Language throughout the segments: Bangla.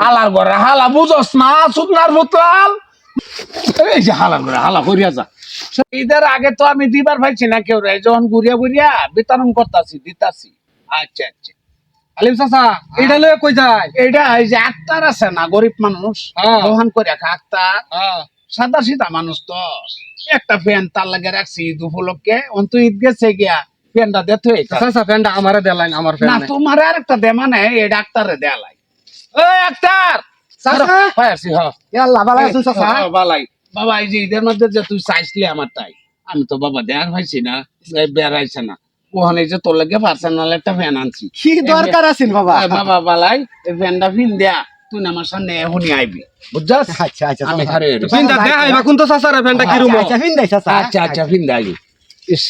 হালার ঘরে হালা বুঝস না সুতনার বোতল এই যে হালার ঘরে হালা করিয়া যা ঈদের আগে তো আমি দিবার পাইছি না কেউ রে যখন ঘুরিয়া ঘুরিয়া বিতরণ করতাছি দিতাছি আচ্ছা আচ্ছা আলিম চাচা এটা লয়ে কই যায় এটা এই যে আক্তার আছে না গরিব মানুষ দোকান করে খা আক্তার সাদা সিধা মানুষ তো একটা ফ্যান তার লাগে রাখছি ঈদ উপলক্ষে অন্ত ঈদ গেছে গিয়া ফ্যানটা দে তুই চাচা ফ্যানটা আমারে দেলাইন আমার ফ্যান না তোমার আর একটা দে মানে এই ডাক্তারে দেয়ালাই ওই ডাক্তার চাচা পাইছি হ্যাঁ আল্লাহ ভালো আছেন চাচা বালাই বাবা এই যে ঈদের মধ্যে যে তুই চাইছিলি আমার তাই আমি তো বাবা দেয়ার পাইছি না বেড়াইছে না ওখানে যে তোর লাগে পার্সোনাল একটা ফ্যান আনছি কি দরকার আছে বাবা বাবা বালাই এই ফ্যানটা ফিন দেয়া তুই আমার সামনে এখনই আইবি বুঝছস আচ্ছা আচ্ছা আমি ঘরে ফিনটা দেখাইবা কোন তো চাচারে ফ্যানটা কি রুম আচ্ছা ফিন দেই চাচা আচ্ছা আচ্ছা ফিন দেই ইস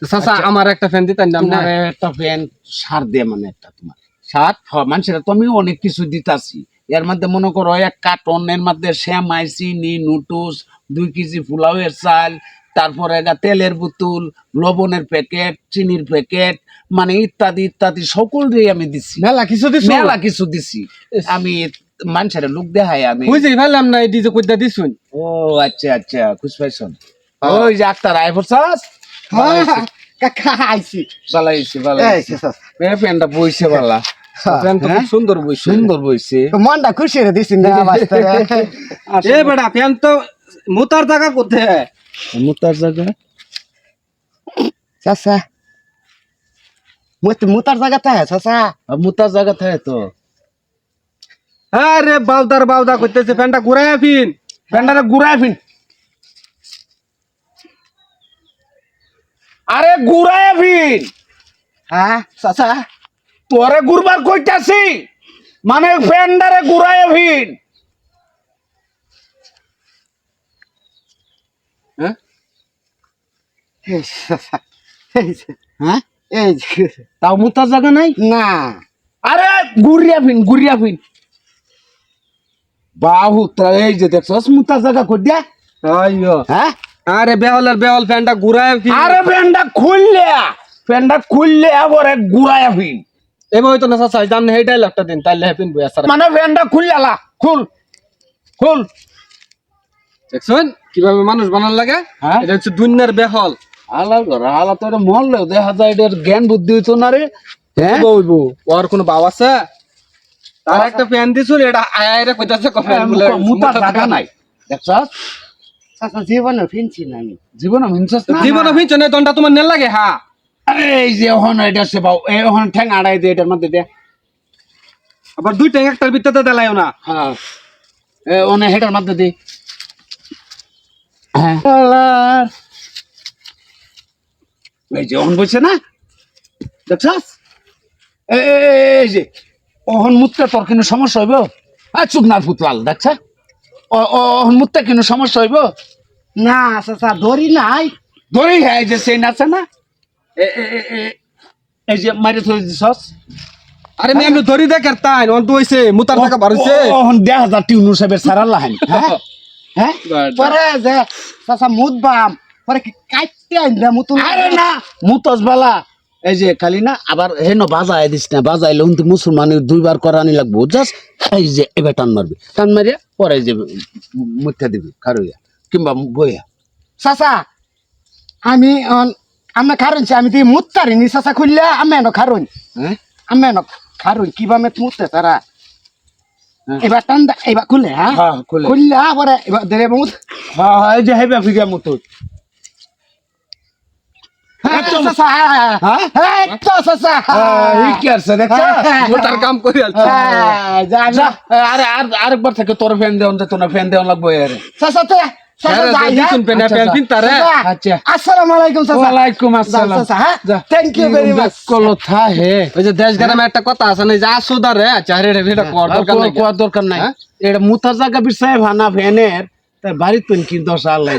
চাচা আমার একটা ফ্যান দিতেন না তোমার একটা ফ্যান সার দে মানে একটা তোমার সার হ্যাঁ মানুষের তো আমি অনেক কিছু দিতাছি এর মধ্যে মনে করো এক কার্টনের মধ্যে শ্যামাই চিনি নুটুস 2 কেজি পোলাওয়ের চাল তারপরে তেলের বোতল লবণের প্যাকেট চিনির প্যাকেট মানে ইত্যাদি ইত্যাদি সকলই আমি দিছি মেলা কিছু দিছি আমি মানুষের লোক দেখাই আমি বুঝেই ফেললাম না এই ডিজে কইতা দিছুন ও আচ্ছা আচ্ছা খুশ পাইছন ওই যে আক্তার আই ফরসাস কাকা আইছি বালাইছি বালাইছি পেনটা বইছে বালা ফ্যান তো খুব সুন্দর বইছে তো মনটা খুশি রে দিছিন না বাস্তবে এ বড়া ফ্যান তো মুতার জায়গা কোথায় মুতার জায়গা চাচা মুতার জায়গা থাকে চাচা মুতার জায়গা থাকে তো আরে বাউদা কইতেছে ফ্যানটা ঘুরায় ফিন ফ্যানটা ঘুরায় ফিন আরে ঘুরায় ফিন হ্যাঁ চাচা তোরে ঘুরবার কইতাছি মানে ফ্যানটারে ঘুরায় ফিন হ্যাঁ হ্যাঁ এই তাও মুতার জায়গা নাই না আরে ঘুরিয়া ফিন বাহু এই যে দেখছস মুতার জায়গা কই দিয়া আইয়ো হ্যাঁ আরে বেহল ফ্যানটা ঘুরায় ফিন আরে ফ্যানটা খুললে আবার ঘুরায় ফিন এবার হয়তো না চাচা দাম নেই হেটাই লাখটা দিন তাইলে হ্যাপিন বই আসার মানে ফ্যানটা খুললা খুল দেখছেন কিভাবে মানুষ বানার লাগে হ্যাঁ এটা হচ্ছে দুনিয়ার বেহল হালা তো এটা মরলেও দেখা যায় এটার জ্ঞান বুদ্ধি হইতো না রে হ্যাঁ বইবো ওর কোনো বাপ আছে তার একটা ফ্যান দিছুন এটা আয়ারে কইতাছে কফেন বলে মুতার জায়গা নাই দেখছস চাচা জীবনে ফিনছি না আমি জীবন মিনছস না জীবনে ফিনছ না দন্ডা তোমার নেল লাগে হ্যাঁ এই যে ওহন এটা সে বাউ এই ওহন ঠ্যাং আড়াই দে এটার মধ্যে দে আবার দুই ট্যাং একটার ভিতরে দেলাইও না হ্যাঁ এ ওনে হেটার মধ্যে দে হ্যাঁ এই যে ওহন বলছে না দেখছস এই যে ওহন মুতটা তোর কোনো সমস্যা হইব চুপ না ফুতলাল দেখছ ওহন মুতটা কোনো সমস্যা হইব না চাচা দড়ি নাই দড়ি হ্যাঁ যে সেই আছে না এই যে মারি ধরে দিছস আরে আমি এমনি দড়ি দেখার তাই অন্ত হইছে মুতার টাকা বাড়ছে ওহন 10,000 টিউনু সাহেবের সারাল লাহান হ্যাঁ হ্যাঁ পরে যে চাচা মুতবাম পরে কি কাটতে আইলা মুতুন আরে না মুতস বালা এই যে খালি না আবার হেন বাজায় দিস না বাজাইলে উনি মুসলমানের 2 বার করানি লাগবো জাস্ট এই যে এবার টান মারিয়া পরে যে মুঠা দিবি খারুইয়া কিংবা বইয়া চাচা আমি আমি খারুন আমি তুই মুতারিনি চাচা খুললে আমি এনো খারুন হ্যাঁ আমি এনো খারুন কিভাবে মুততে তারা এবার টান এবার খুলে হ্যাঁ হ্যাঁ খুলে খুললে পরে এবার দেরে মুত হ্যাঁ এই যে হেবা ফিরিয়া মুতো কাম করে আরেকবার থেকে তোর ফ্যান দেওয়ান যেত না ফ্যান দেওয়ান লাগবো দেশ গ্রামে একটা কথা আছে না যে আসুদারে দরকার নাই এটা মুতার জায়গা বিষয় ভানা ফ্যানের তাই বাড়িতে কি দশা আল্লাহ